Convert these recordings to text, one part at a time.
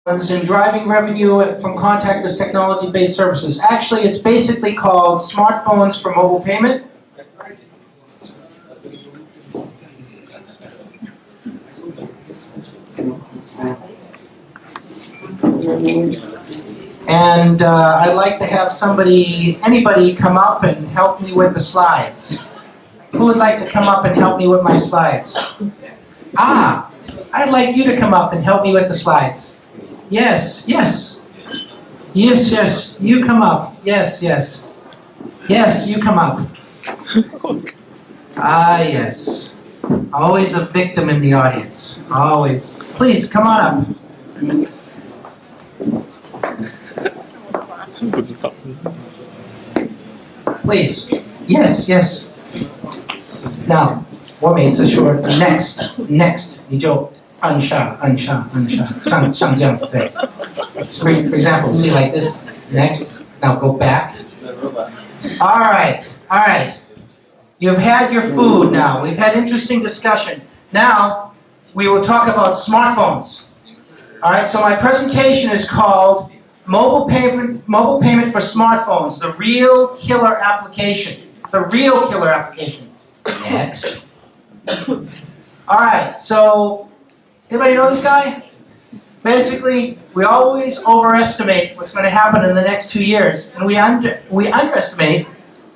in driving revenue from contactless technology-based services. Actually, it's basically called smartphones for mobile payment. And I'd like to have anybody come up and help me with the slides. Who would like to come up and help me with my slides? I'd like you to come up and help me with the slides. Yes, yes. Yes, yes. You come up. Yes, yes. Yes, you come up. Yes. Always a victim in the audience. Always. Please, come on up. Please. Yes, yes. Now, 我每次说 next 你就按下上这样子对 For example, see like this. Next. Now go back. All right. You've had your food now. We've had interesting discussion. Now we will talk about smartphones. All right. So my presentation is called Mobile Payment for Smartphones, the real killer application. The real killer application. Next. All right. So anybody know this guy? Basically, we always overestimate what's going to happen in the next 2 years, and we underestimate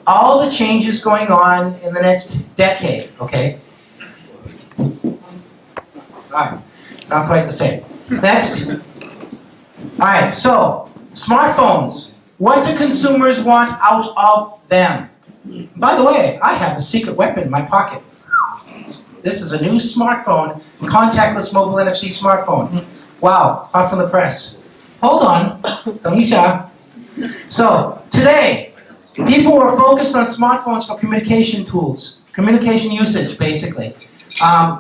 all the changes going on in the next decade, okay? All right, not quite the same. Next. All right, so, smartphones. What do consumers want out of them? By the way, I have a secret weapon in my pocket. This is a new smartphone, contactless mobile NFC smartphone. Wow, hot from the press. Hold on, 等一下. So, today, people are focused on smartphones for communication tools, communication usage, basically.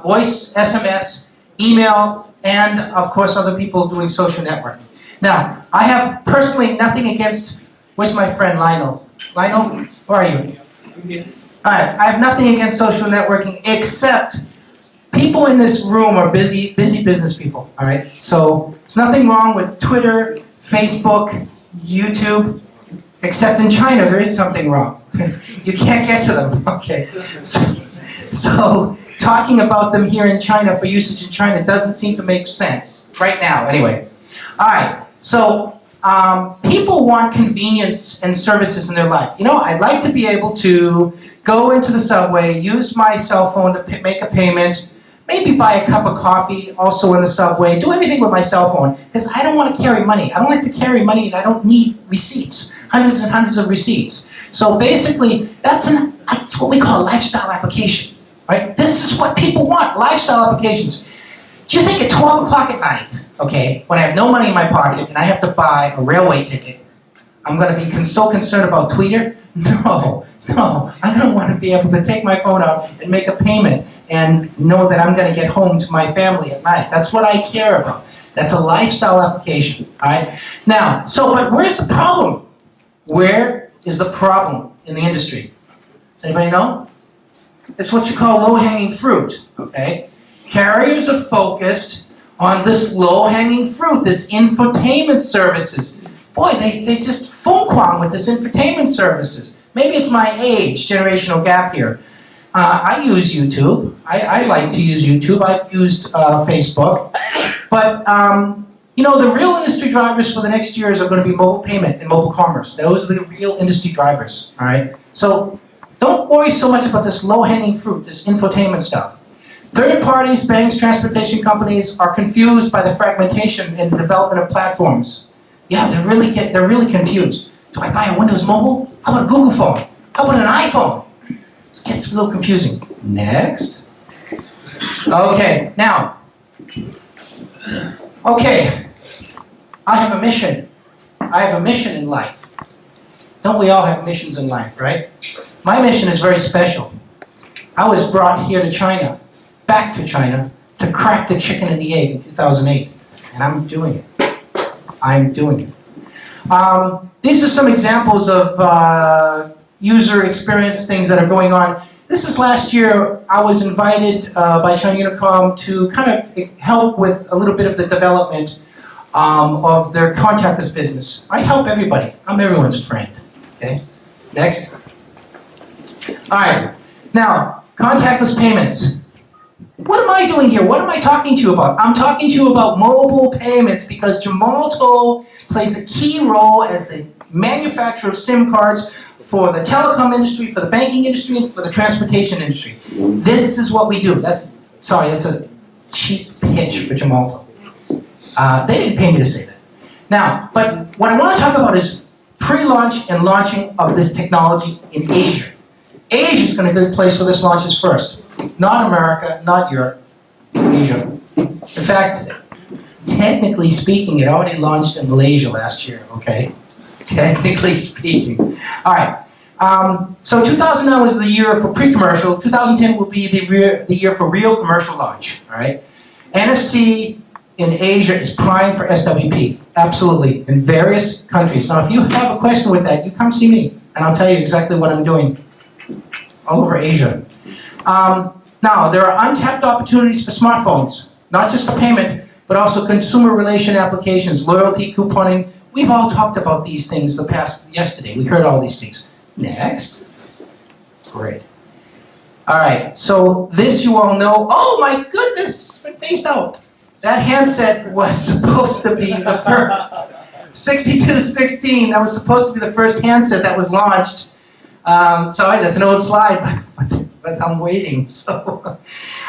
Voice, SMS, email, and, of course, other people doing social networking. Now, I have personally nothing against, where's my friend Lionel? Lionel, where are you? All right, I have nothing against social networking except people in this room are busy business people, all right? So there's nothing wrong with Twitter, Facebook, YouTube, except in China there is something wrong. You can't get to them, okay? So talking about them here in China for usage in China doesn't seem to make sense right now, anyway. All right, so people want convenience and services in their life. You know, I'd like to be able to go into the subway, use my cell phone to make a payment, maybe buy a cup of coffee also in the subway, do everything with my cell phone, because I don't want to carry money. I don't like to carry money and I don't need receipts, hundreds and hundreds of receipts. So basically, that's what we call a lifestyle application, right? This is what people want, lifestyle applications. Do you think at 12 o'clock at night, okay, when I have no money in my pocket and I have to buy a railway ticket, I'm going to be so concerned about Twitter? No, I'm going to want to be able to take my phone out and make a payment and know that I'm going to get home to my family at night. That's what I care about. That's a lifestyle application, all right? Now, but where's the problem? Where is the problem in the industry? Does anybody know? It's what you call low-hanging fruit, okay? Carriers are focused on this low-hanging fruit, this infotainment services. Boy, they just phone with this infotainment services. Maybe it's my age, generational gap here. I use YouTube. I like to use YouTube. I've used Facebook. But, you know, the real industry drivers for the next years are going to be mobile payment and mobile commerce. Those are the real industry drivers, all right? So don't worry so much about this low-hanging fruit, this infotainment stuff. Third parties, banks, transportation companies are confused by the fragmentation and the development of platforms. Yeah, they're really confused. Do I buy a Windows Mobile? How about a Google phone? How about an iPhone? This gets a little confusing. Next. Okay, now. Okay, I have a mission. I have a mission in life. Don't we all have missions in life, right? My mission is very special. I was brought here to China, back to China, to crack the chicken and the egg in 2008. And I'm doing it. I'm doing it. These are some examples of user experience things that are going on. This is last year. I was invited by China Unicom to kind of help with a little bit of the development of their contactless business. I help everybody. I'm everyone's friend. Okay. Next. All right. Now, contactless payments. What am I doing here? What am I talking to you about? I'm talking to you about mobile payments because Gemalto plays a key role as the manufacturer of SIM cards for the telecom industry, for the banking industry, and for the transportation industry. This is what we do. That's a cheap pitch for Gemalto. They didn't pay me to say that. Now, but what I want to talk about is pre-launch and launching of this technology in Asia. Asia is going to be the place where this launches first. Not America, not Europe, Asia. In fact, technically speaking, it already launched in Malaysia last year, okay? Technically speaking. All right. So 2009 was the year for pre-commercial. 2010 will be the year for real commercial launch, all right? NFC in Asia is primed for SWP, absolutely, in various countries. Now, if you have a question with that, you come see me, and I'll tell you exactly what I'm doing all over Asia. Now, there are untapped opportunities for smartphones, not just for payment, but also consumer relation applications, loyalty, couponing. We've all talked about these things yesterday. We heard all these things. Next. Great. All right, so this you all know. Oh my goodness, it's been phased out. That handset was supposed to be the first. 6216, that was supposed to be the first handset that was launched. Sorry, that's an old slide, but I'm waiting. So,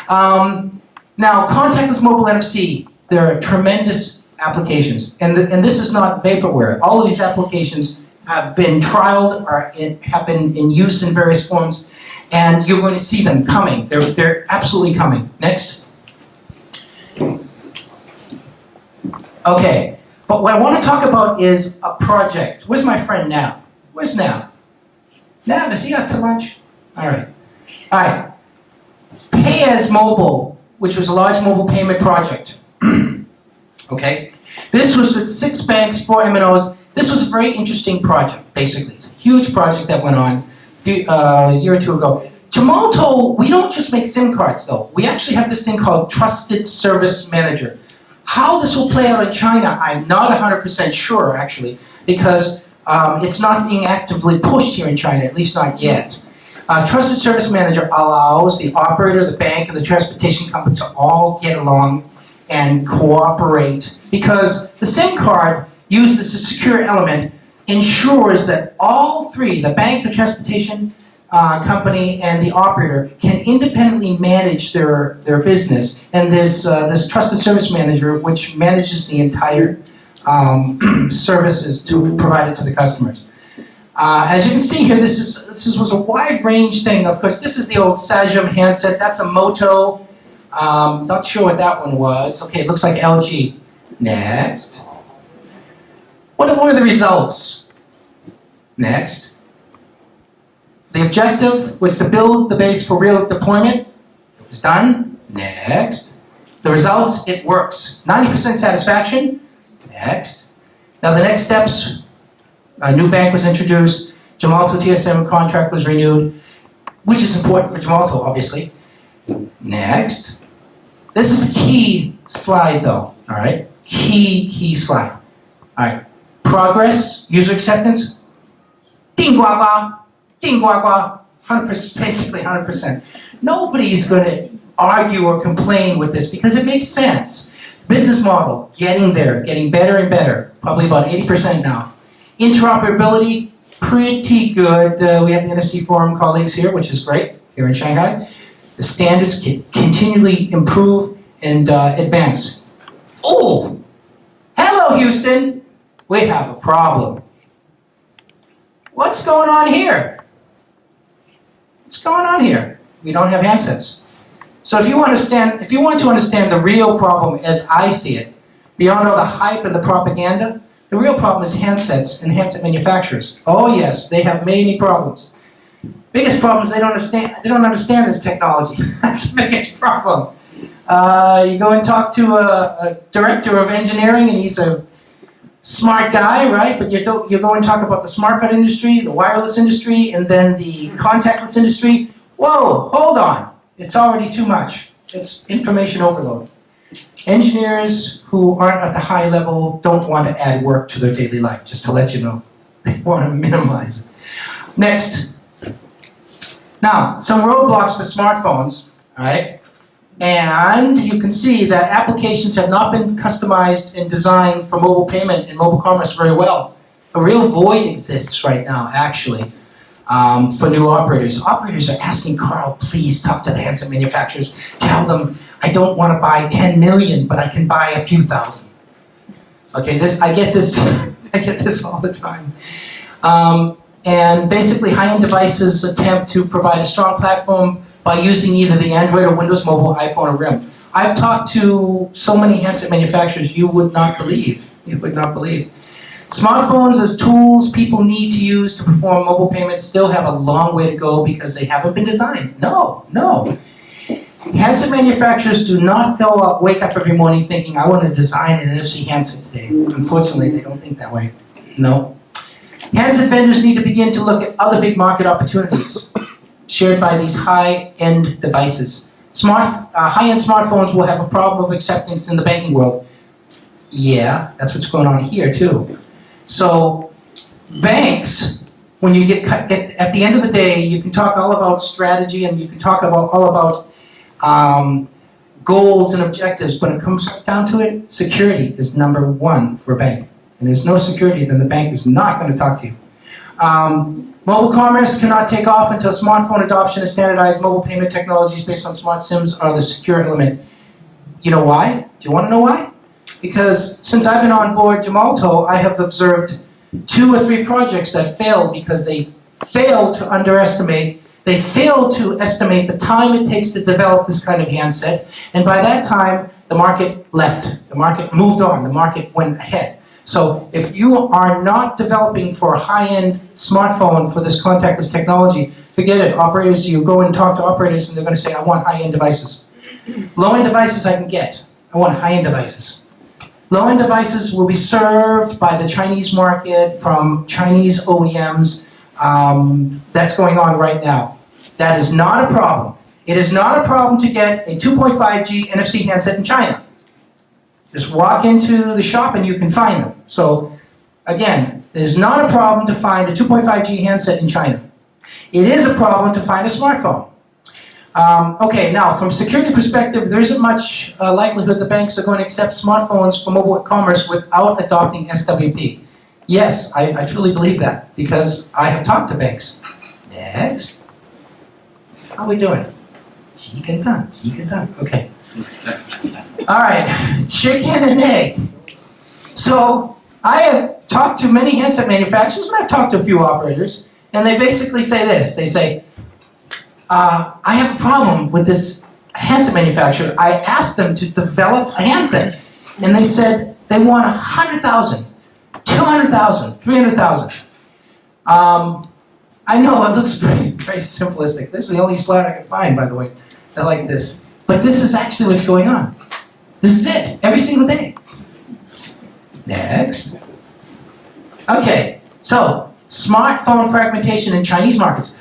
now, contactless mobile NFC, there are tremendous applications. And this is not vaporware. All of these applications have been trialed or have been in use in various forms. And you're going to see them coming. They're absolutely coming. Next. Okay, but what I want to talk about is a project. Where's my friend Nav? Where's Nav? Nav, is he out to lunch? All right. All right. Pay as Mobile, which was a large mobile payment project. Okay? This was with 6 banks, 4 MNOs. This was a very interesting project, basically. It's a huge project that went on a year or two ago. Gemalto, we don't just make SIM cards, though. We actually have this thing called Trusted Service Manager. How this will play out in China, I'm not 100% sure, actually, because it's not being actively pushed here in China, at least not yet. Trusted Service Manager allows the operator, the bank, and the transportation company to all get along and cooperate, because the SIM card, used as a secure element, ensures that all three, the bank, the transportation company, and the operator, can independently manage their business. And there's this Trusted Service Manager, which manages the entire services to provide it to the customers. As you can see here, this was a wide range thing. Of course, this is the old Sajam handset. That's a Moto. Not sure what that one was. Okay, it looks like LG. Next. What were the results? Next. The objective was to build the base for real deployment. It was done. Next. The results, it works. 90% satisfaction. Next. Now the next steps, a new bank was introduced, Gemalto TSM contract was renewed, which is important for Gemalto, obviously. Next. This is a key slide, though, all right? Key slide. All right. Progress, user acceptance, ding gua gua, 100%, basically 100%. Nobody's going to argue or complain with this because it makes sense. Business model, getting there, getting better and better, probably about 80% now. Interoperability, pretty good. We have the NFC Forum colleagues here, which is great, here in Shanghai. The standards can continually improve and advance. Oh, hello, Houston. We have a problem. What's going on here? What's going on here? We don't have handsets. So if you want to understand the real problem as I see it, beyond all the hype and the propaganda, the real problem is handsets and handset manufacturers. Oh yes, they have many problems. Biggest problem is they don't understand this technology. That's the biggest problem. You go and talk to a director of engineering, and he's a smart guy, right? But you go and talk about the smart card industry, the wireless industry, and then the contactless industry. Whoa, hold on. It's already too much. It's information overload. Engineers who aren't at the high level don't want to add work to their daily life, just to let you know. They want to minimize it. Next. Now, some roadblocks for smartphones, all right? And you can see that applications have not been customized and designed for mobile payment and mobile commerce very well. A real void exists right now, actually, for new operators. Operators are asking Karl, please talk to the handset manufacturers. Tell them, I don't want to buy 10 million, but I can buy a few thousand. Okay, I get this, I get this all the time. And basically, high-end devices attempt to provide a strong platform by using either the Android or Windows Mobile, iPhone, or RIM. I've talked to so many handset manufacturers you would not believe. You would not believe. Smartphones as tools people need to use to perform mobile payments still have a long way to go because they haven't been designed. No. Handset manufacturers do not wake up every morning thinking, I want to design an NFC handset today. Unfortunately, they don't think that way. No. Handset vendors need to begin to look at other big market opportunities shared by these high-end devices. High-end smartphones will have a problem of acceptance in the banking world. Yeah, that's what's going on here too. So banks, when you get at the end of the day, you can talk all about strategy and you can talk all about goals and objectives, but when it comes down to it, security is number one for a bank. And there's no security, then the bank is not going to talk to you. Mobile commerce cannot take off until smartphone adoption is standardized. Mobile payment technologies based on smart SIMs are the secure element. You know why? Do you want to know why? Because since I've been on board Gemalto, I have observed 2 or 3 projects that failed because they failed to estimate the time it takes to develop this kind of handset. And by that time, the market left. The market moved on. The market went ahead. So if you are not developing for a high-end smartphone for this contactless technology, forget it. Operators, you go and talk to operators and they're going to say, I want high-end devices. Low-end devices I can get. I want high-end devices. Low-end devices will be served by the Chinese market from Chinese OEMs. That's going on right now. That is not a problem. It is not a problem to get a 2.5G NFC handset in China. Just walk into the shop and you can find them. So again, there's not a problem to find a 2.5G handset in China. It is a problem to find a smartphone. Okay, now from security perspective, there isn't much likelihood the banks are going to accept smartphones for mobile commerce without adopting SWP. Yes, I truly believe that because I have talked to banks. Next. How are we doing? 几根蛋, okay. All right, chicken and egg. So I have talked to many handset manufacturers and I've talked to a few operators and they basically say this. They say, I have a problem with this handset manufacturer. I asked them to develop a handset and they said they want 100,000, 200,000, 300,000. I know it looks very simplistic. This is the only slide I can find, by the way. I like this. But this is actually what's going on. This is it, every single day. Next. Okay, so smartphone fragmentation in Chinese markets.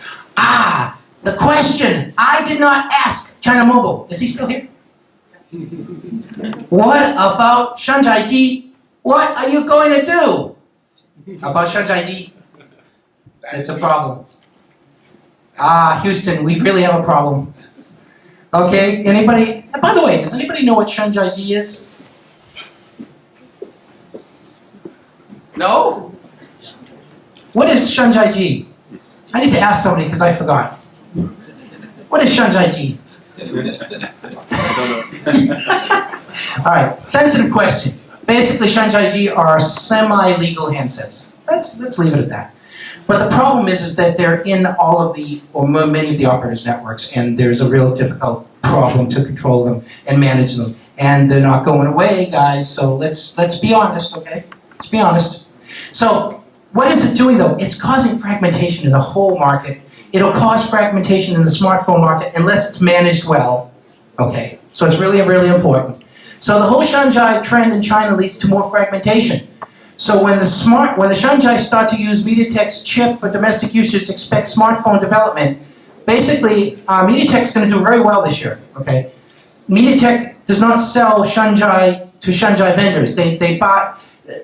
The question I did not ask China Mobile. Is he still here? What about Shanghai? What are you going to do about Shanghai? It's a problem. Houston, we really have a problem. Okay, anybody? By the way, does anybody know what Shanghai is? No? What is Shanghai? I need to ask somebody because I forgot. What is Shanghai? All right, sensitive question. Basically, Shanghai are semi-legal handsets. Let's leave it at that. But the problem is that they're in all of the, or many of the operators' networks, and there's a real difficult problem to control them and manage them. And they're not going away, guys, so let's be honest, okay? Let's be honest. So, what is it doing, though? It's causing fragmentation in the whole market. It'll cause fragmentation in the smartphone market unless it's managed well, okay? So it's really, really important. So the whole Shanghai trend in China leads to more fragmentation. So when the Shanghai start to use MediaTek's chip for domestic usage, expect smartphone development. Basically, MediaTek's going to do very well this year, okay? MediaTek does not sell Shanghai to Shanghai vendors. They buy,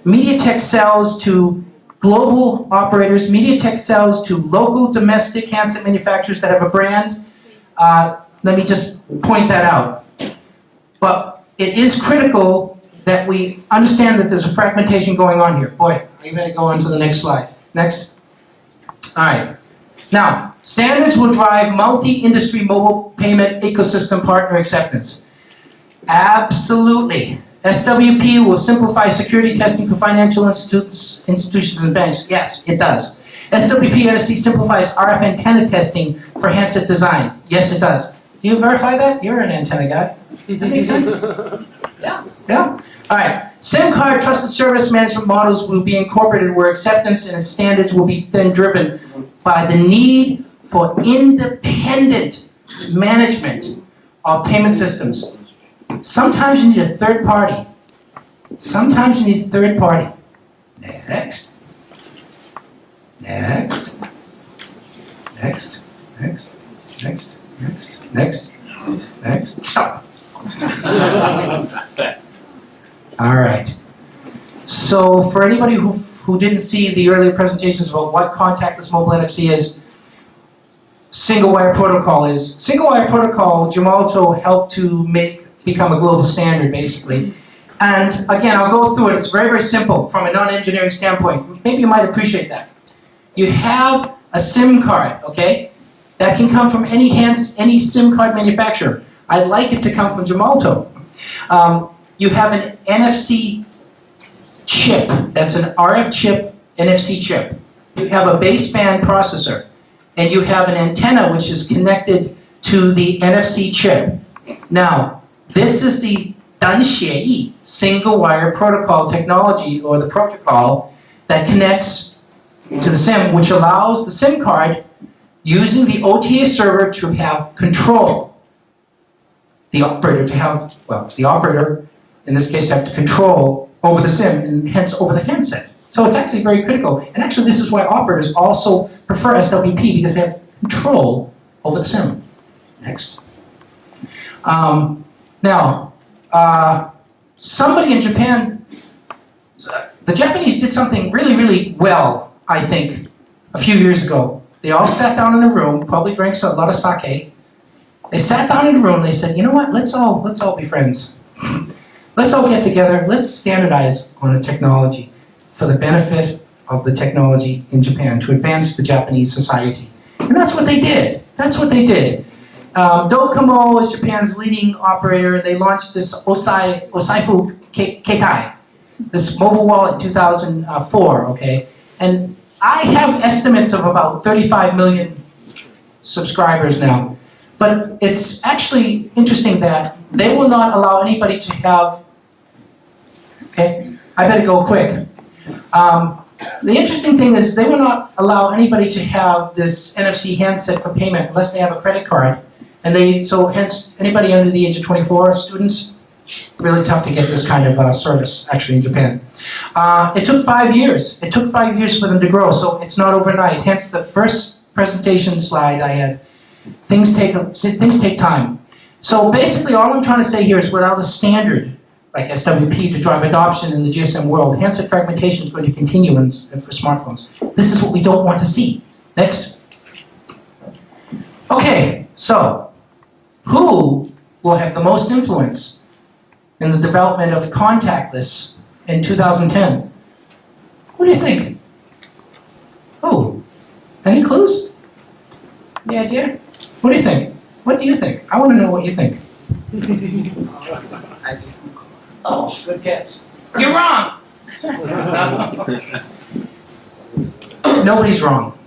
MediaTek sells to global operators. MediaTek sells to local domestic handset manufacturers that have a brand. Let me just point that out. But it is critical that we understand that there's a fragmentation going on here. Boy, you better go on to the next slide. Next. All right. Now, standards will drive multi-industry mobile payment ecosystem partner acceptance. Absolutely. SWP will simplify security testing for financial institutions and banks. Yes, it does. SWP NFC simplifies RF antenna testing for handset design. Yes, it does. Do you verify that? You're an antenna guy. That makes sense? Yeah, yeah. All right. SIM card trusted service management models will be incorporated where acceptance and standards will be then driven by the need for independent management of payment systems. Sometimes you need a third party. Sometimes you need a third party. Next. Next. Next. Next. Next. Next. Next. Next. Stop. All right. So for anybody who didn't see the earlier presentations about what contactless mobile NFC is, single wire protocol is. Single wire protocol, Gemalto helped to become a global standard, basically. And again, I'll go through it. It's very, very simple from a non-engineering standpoint. Maybe you might appreciate that. You have a SIM card, okay? That can come from any SIM card manufacturer. I'd like it to come from Gemalto. You have an NFC chip. That's an RF chip, NFC chip. You have a baseband processor. And you have an antenna which is connected to the NFC chip. Now, this is the 单协议 single wire protocol technology, or the protocol that connects to the SIM, which allows the SIM card using the OTA server to have control. The operator to have, well, the operator in this case to have control over the SIM and hence over the handset. So it's actually very critical. And actually this is why operators also prefer SWP, because they have control over the SIM. Next. Now, somebody in Japan, the Japanese did something really, really well, I think, a few years ago. They all sat down in a room, probably drank a lot of sake. They sat down in a room, they said, you know what, let's all be friends. Let's all get together, let's standardize on a technology for the benefit of the technology in Japan to advance the Japanese society. And that's what they did. That's what they did. Docomo is Japan's leading operator. They launched this Osaifu Keikai, this mobile wallet in 2004, okay? And I have estimates of about 35 million subscribers now. But it's actually interesting that they will not allow anybody to have, okay, I better go quick. The interesting thing is they will not allow anybody to have this NFC handset for payment unless they have a credit card. And so hence, anybody under the age of 24, students, really tough to get this kind of service, actually, in Japan. It took 5 years. It took 5 years for them to grow, so it's not overnight. Hence, the first presentation slide I had. Things take time. So basically, all I'm trying to say here is without a standard like SWP to drive adoption in the GSM world, handset fragmentation is going to continue for smartphones. This is what we don't want to see. Next. Okay, so who will have the most influence in the development of contactless in 2010? What do you think? Who? Any clues? Any idea? What do you think? What do you think? I want to know what you think. I see. Oh, good guess. You're wrong! Nobody's wrong.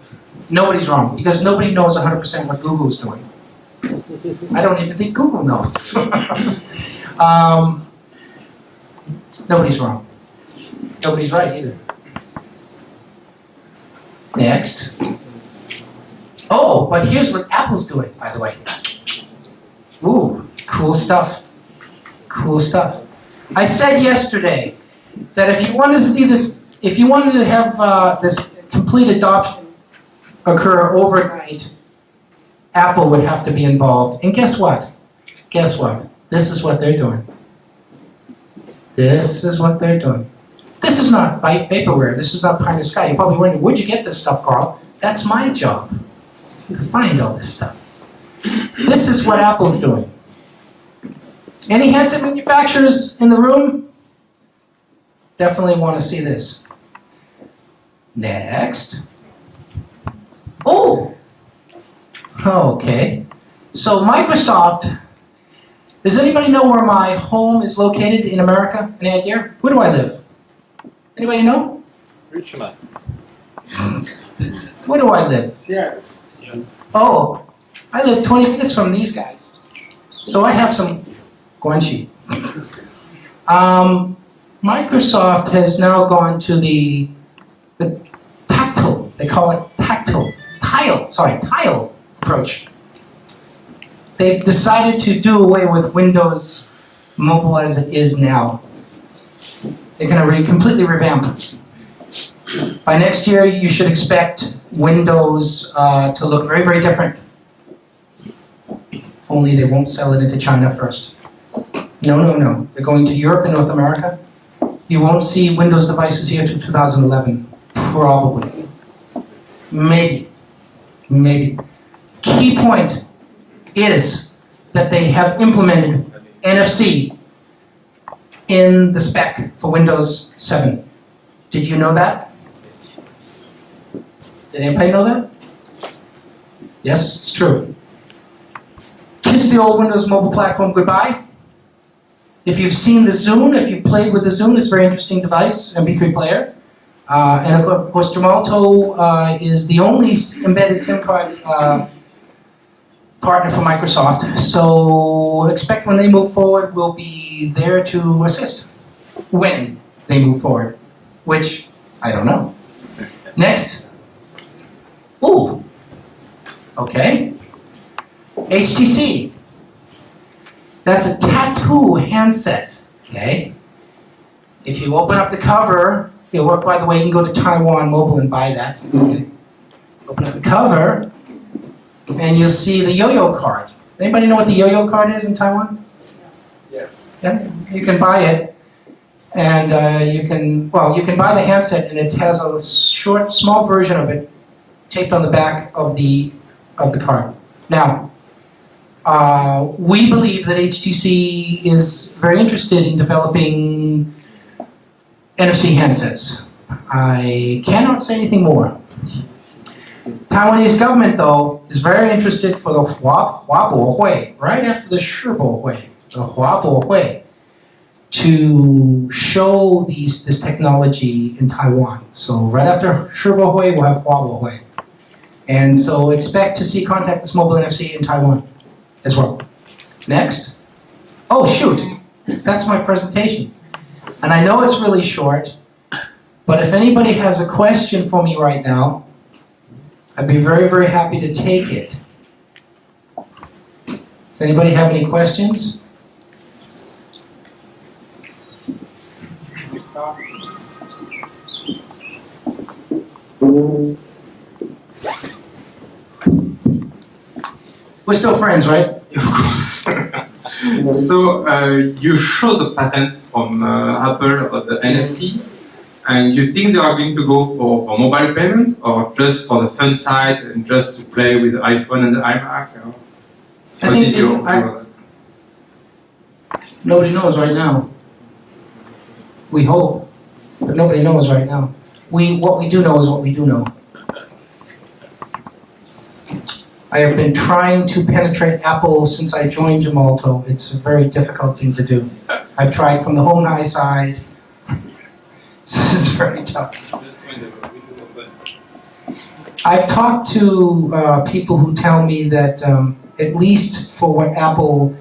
Nobody's wrong, because nobody knows 100% what Google's doing. I don't even think Google knows. Nobody's wrong. Nobody's right either. Next. Oh, but here's what Apple's doing, by the way. Ooh, cool stuff. Cool stuff. I said yesterday that if you wanted to see this, if you wanted to have this complete adoption occur overnight, Apple would have to be involved. And guess what? Guess what? This is what they're doing. This is what they're doing. This is not vaporware. This is not pie in the sky. You're probably wondering, where'd you get this stuff, Karl? That's my job, to find all this stuff. This is what Apple's doing. Any handset manufacturers in the room? Definitely want to see this. Next. Oh! Okay. So Microsoft, does anybody know where my home is located in America? Any idea? Where do I live? Anybody know? Richmond. Where do I live? Seattle. Oh, I live 20 minutes from these guys. So I have some guanxi. Microsoft has now gone to the tactile, they call it tile approach. They've decided to do away with Windows Mobile as it is now. They're going to completely revamp it. By next year, you should expect Windows to look very, very different. Only they won't sell it into China first. No. They're going to Europe and North America. You won't see Windows devices here till 2011. Probably. Maybe. Key point is that they have implemented NFC in the spec for Windows 7. Did you know that? Did anybody know that? Yes, it's true. Kiss the old Windows mobile platform goodbye. If you've seen the Zune, if you've played with the Zune, it's a very interesting device, MP3 player. And of course, Gemalto is the only embedded SIM card partner for Microsoft. So expect when they move forward, we'll be there to assist when they move forward, which I don't know. Next. Ooh. Okay. HTC. That's a tattoo handset. Okay. If you open up the cover, it'll work, by the way, you can go to Taiwan Mobile and buy that. Okay. Open up the cover, and you'll see the yo-yo card. Anybody know what the yo-yo card is in Taiwan? Yes. Yeah, you can buy it, and you can buy the handset, and it has a short, small version of it taped on the back of the card. Now, we believe that HTC is very interested in developing NFC handsets. I cannot say anything more. Taiwanese government, though, is very interested for the Huabohui, right after the Shibohui, the Huabohui, to show this technology in Taiwan. So right after Shibohui, we'll have Huabohui. And so expect to see contactless mobile NFC in Taiwan as well. Next. Oh, shoot. That's my presentation. And I know it's really short, but if anybody has a question for me right now, I'd be very, very happy to take it. Does anybody have any questions? We're still friends, right? Of course. So you showed the patent from Apple about the NFC, and you think they are going to go for mobile payment, or just for the fun side and just to play with the iPhone and the iMac? I think nobody knows right now. We hope, but nobody knows right now. What we do know is what we do know. I have been trying to penetrate Apple since I joined Gemalto. It's a very difficult thing to do. I've tried from the Honai side. This is very tough. I've talked to people who tell me that at least for what Apple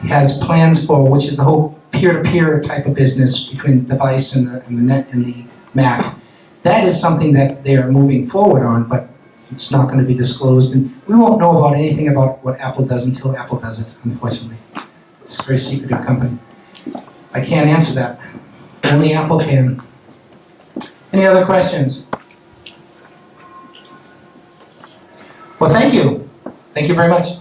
has plans for, which is the whole peer-to-peer type of business between the device and the net and the Mac, that is something that they are moving forward on, but it's not going to be disclosed, and we won't know about anything about what Apple does until Apple does it, unfortunately. It's a very secretive company. I can't answer that. Only Apple can. Any other questions? Well, thank you. Thank you very much.